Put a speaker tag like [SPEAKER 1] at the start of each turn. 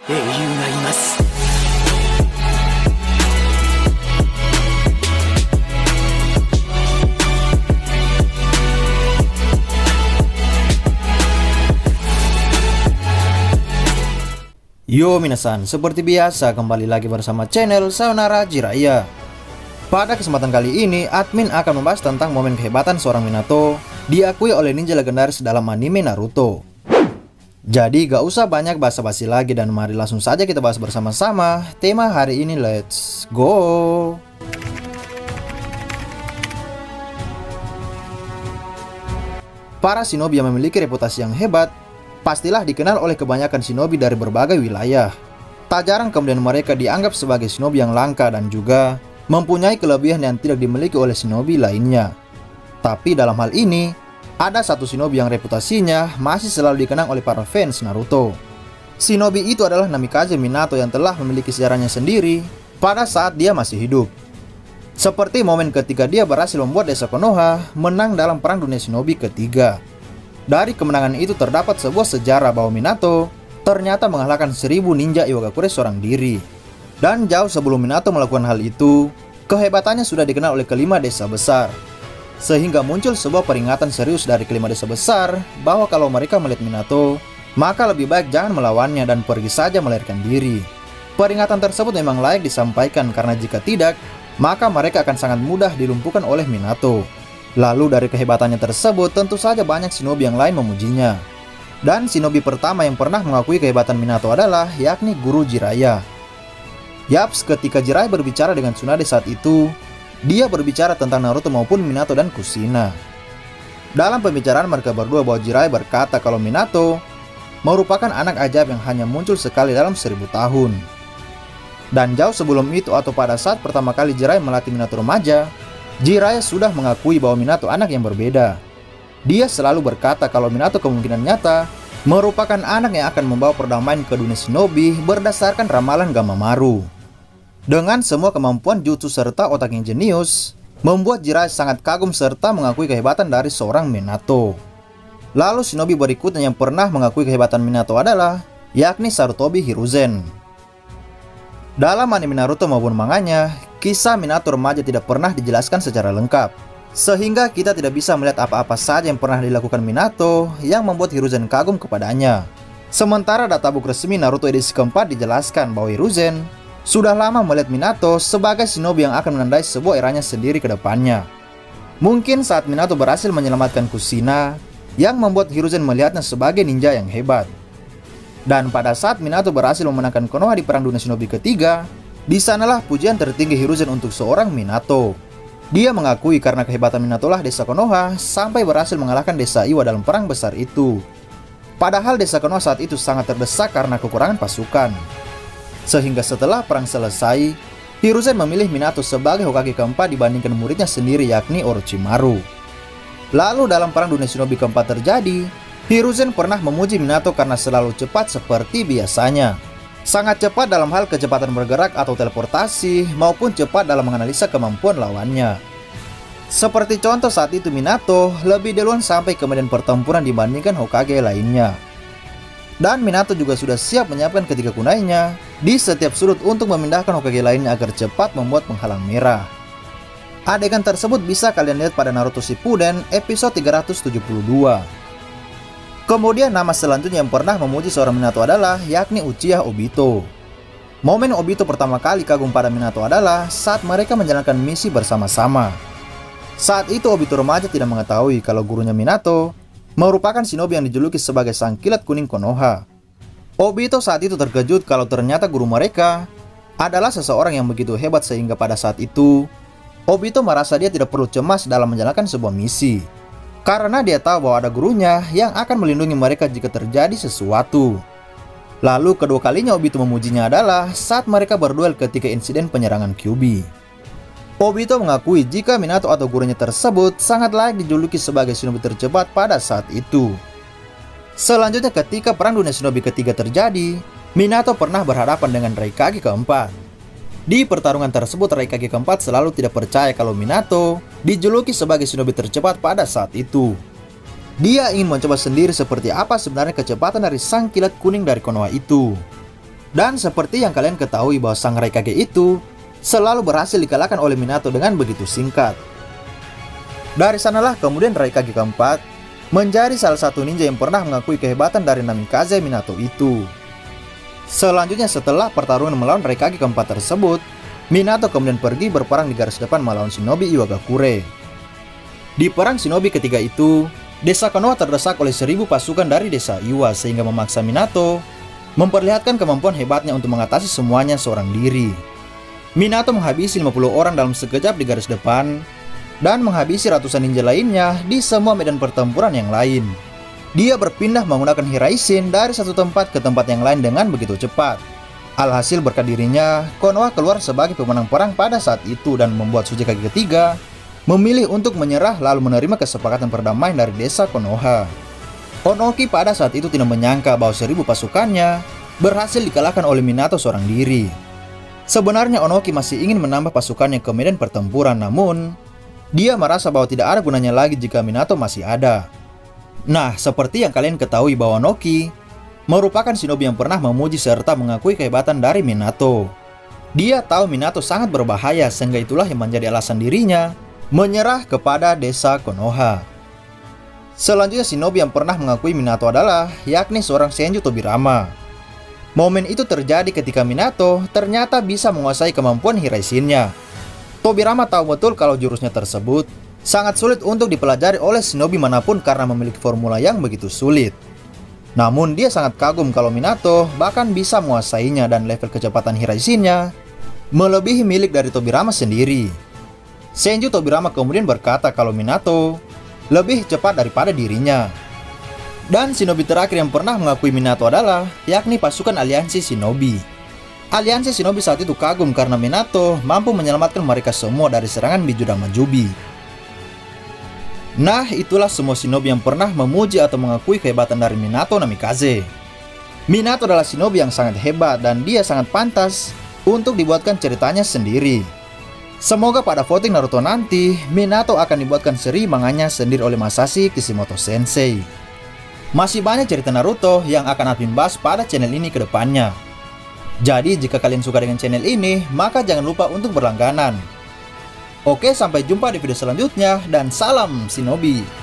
[SPEAKER 1] Yo minasan, seperti biasa kembali lagi bersama channel Sayonara Jiraiya. Pada kesempatan kali ini, admin akan membahas tentang momen kehebatan seorang Minato diakui oleh ninja legendaris dalam anime Naruto. Jadi gak usah banyak basa-basi lagi dan mari langsung saja kita bahas bersama-sama tema hari ini, let's go! Para shinobi yang memiliki reputasi yang hebat pastilah dikenal oleh kebanyakan shinobi dari berbagai wilayah. Tak jarang kemudian mereka dianggap sebagai shinobi yang langka dan juga mempunyai kelebihan yang tidak dimiliki oleh shinobi lainnya. Tapi dalam hal ini, ada satu shinobi yang reputasinya masih selalu dikenang oleh para fans Naruto. Shinobi itu adalah Namikaze Minato yang telah memiliki sejarahnya sendiri pada saat dia masih hidup. Seperti momen ketika dia berhasil membuat desa Konoha menang dalam Perang Dunia Shinobi ketiga. Dari kemenangan itu terdapat sebuah sejarah bahwa Minato ternyata mengalahkan 1000 ninja Iwagakure seorang diri. Dan jauh sebelum Minato melakukan hal itu, kehebatannya sudah dikenal oleh kelima desa besar. Sehingga muncul sebuah peringatan serius dari kelima desa besar bahwa kalau mereka melihat Minato, maka lebih baik jangan melawannya dan pergi saja melarikan diri. Peringatan tersebut memang layak disampaikan karena jika tidak, maka mereka akan sangat mudah dilumpuhkan oleh Minato. Lalu dari kehebatannya tersebut tentu saja banyak shinobi yang lain memujinya. Dan shinobi pertama yang pernah mengakui kehebatan Minato adalah yakni Guru Jiraiya. Yaps, ketika Jiraiya berbicara dengan Tsunade saat itu, dia berbicara tentang Naruto maupun Minato dan Kushina. Dalam pembicaraan mereka berdua bahwa Jiraiya berkata kalau Minato merupakan anak ajaib yang hanya muncul sekali dalam 1000 tahun. Dan jauh sebelum itu atau pada saat pertama kali Jiraiya melatih Minato remaja, Jiraiya sudah mengakui bahwa Minato anak yang berbeda. Dia selalu berkata kalau Minato kemungkinan nyata merupakan anak yang akan membawa perdamaian ke dunia shinobi berdasarkan ramalan Gamamaru. Dengan semua kemampuan jutsu serta otak yang jenius, membuat Jiraiya sangat kagum serta mengakui kehebatan dari seorang Minato. Lalu shinobi berikutnya yang pernah mengakui kehebatan Minato adalah yakni Sarutobi Hiruzen. Dalam anime Naruto maupun manganya, kisah Minato remaja tidak pernah dijelaskan secara lengkap, sehingga kita tidak bisa melihat apa-apa saja yang pernah dilakukan Minato yang membuat Hiruzen kagum kepadanya. Sementara databook resmi Naruto edisi keempat dijelaskan bahwa Hiruzen sudah lama melihat Minato sebagai shinobi yang akan menandai sebuah eranya sendiri ke depannya. Mungkin saat Minato berhasil menyelamatkan Kushina, yang membuat Hiruzen melihatnya sebagai ninja yang hebat. Dan pada saat Minato berhasil memenangkan Konoha di Perang Dunia Shinobi ketiga, di sanalah pujian tertinggi Hiruzen untuk seorang Minato. Dia mengakui karena kehebatan Minato lah desa Konoha sampai berhasil mengalahkan desa Iwa dalam perang besar itu. Padahal desa Konoha saat itu sangat terdesak karena kekurangan pasukan. Sehingga setelah perang selesai, Hiruzen memilih Minato sebagai Hokage keempat dibandingkan muridnya sendiri yakni Orochimaru. Lalu dalam Perang Dunia Shinobi keempat terjadi, Hiruzen pernah memuji Minato karena selalu cepat seperti biasanya. Sangat cepat dalam hal kecepatan bergerak atau teleportasi maupun cepat dalam menganalisa kemampuan lawannya. Seperti contoh saat itu Minato lebih duluan sampai ke medan pertempuran dibandingkan Hokage lainnya. Dan Minato juga sudah siap menyiapkan ketiga kunainya di setiap sudut untuk memindahkan Hokage lainnya agar cepat membuat penghalang merah. Adegan tersebut bisa kalian lihat pada Naruto Shippuden episode 372. Kemudian nama selanjutnya yang pernah memuji seorang Minato adalah yakni Uchiha Obito. Momen Obito pertama kali kagum pada Minato adalah saat mereka menjalankan misi bersama-sama. Saat itu Obito remaja tidak mengetahui kalau gurunya Minato merupakan shinobi yang dijuluki sebagai Sang Kilat Kuning Konoha. Obito saat itu terkejut kalau ternyata guru mereka adalah seseorang yang begitu hebat sehingga pada saat itu Obito merasa dia tidak perlu cemas dalam menjalankan sebuah misi. Karena dia tahu bahwa ada gurunya yang akan melindungi mereka jika terjadi sesuatu. Lalu kedua kalinya Obito memujinya adalah saat mereka berduel ketika insiden penyerangan Kyuubi. Obito mengakui jika Minato atau gurunya tersebut sangat layak dijuluki sebagai shinobi tercepat pada saat itu. Selanjutnya ketika Perang Dunia Shinobi ketiga terjadi, Minato pernah berhadapan dengan Raikage keempat. Di pertarungan tersebut, Raikage keempat selalu tidak percaya kalau Minato dijuluki sebagai shinobi tercepat pada saat itu. Dia ingin mencoba sendiri seperti apa sebenarnya kecepatan dari Sang Kilat Kuning dari Konoha itu. Dan seperti yang kalian ketahui bahwa sang Raikage itu selalu berhasil dikalahkan oleh Minato dengan begitu singkat. Dari sanalah kemudian Raikage keempat menjadi salah satu ninja yang pernah mengakui kehebatan dari Namikaze Minato itu. Selanjutnya setelah pertarungan melawan Raikage keempat tersebut, Minato kemudian pergi berperang di garis depan melawan shinobi Iwagakure. Di perang shinobi ketiga itu, desa Konoha terdesak oleh 1000 pasukan dari desa Iwa sehingga memaksa Minato memperlihatkan kemampuan hebatnya untuk mengatasi semuanya seorang diri. Minato menghabisi 50 orang dalam sekejap di garis depan dan menghabisi ratusan ninja lainnya di semua medan pertempuran yang lain. Dia berpindah menggunakan Hiraishin dari satu tempat ke tempat yang lain dengan begitu cepat. Alhasil berkat dirinya, Konoha keluar sebagai pemenang perang pada saat itu dan membuat Tsuchikage ketiga memilih untuk menyerah lalu menerima kesepakatan perdamaian dari desa Konoha. Onoki pada saat itu tidak menyangka bahwa 1000 pasukannya berhasil dikalahkan oleh Minato seorang diri. Sebenarnya Onoki masih ingin menambah pasukannya ke medan pertempuran, namun dia merasa bahwa tidak ada gunanya lagi jika Minato masih ada. Nah, seperti yang kalian ketahui bahwa Onoki merupakan shinobi yang pernah memuji serta mengakui kehebatan dari Minato. Dia tahu Minato sangat berbahaya sehingga itulah yang menjadi alasan dirinya menyerah kepada desa Konoha. Selanjutnya shinobi yang pernah mengakui Minato adalah yakni seorang Senju Tobirama. Momen itu terjadi ketika Minato ternyata bisa menguasai kemampuan Hiraishin-nya. Tobirama tahu betul kalau jurusnya tersebut sangat sulit untuk dipelajari oleh shinobi manapun karena memiliki formula yang begitu sulit. Namun dia sangat kagum kalau Minato bahkan bisa menguasainya dan level kecepatan Hiraishin-nya melebihi milik dari Tobirama sendiri. Senju Tobirama kemudian berkata kalau Minato lebih cepat daripada dirinya. Dan shinobi terakhir yang pernah mengakui Minato adalah yakni pasukan aliansi shinobi. Aliansi shinobi saat itu kagum karena Minato mampu menyelamatkan mereka semua dari serangan Bijuu Majubi. Nah, itulah semua shinobi yang pernah memuji atau mengakui kehebatan dari Minato Namikaze. Minato adalah shinobi yang sangat hebat dan dia sangat pantas untuk dibuatkan ceritanya sendiri. Semoga pada voting Naruto nanti, Minato akan dibuatkan seri manganya sendiri oleh Masashi Kishimoto Sensei. Masih banyak cerita Naruto yang akan admin bahas pada channel ini ke depannya. Jadi jika kalian suka dengan channel ini, maka jangan lupa untuk berlangganan. Oke, sampai jumpa di video selanjutnya dan salam Shinobi.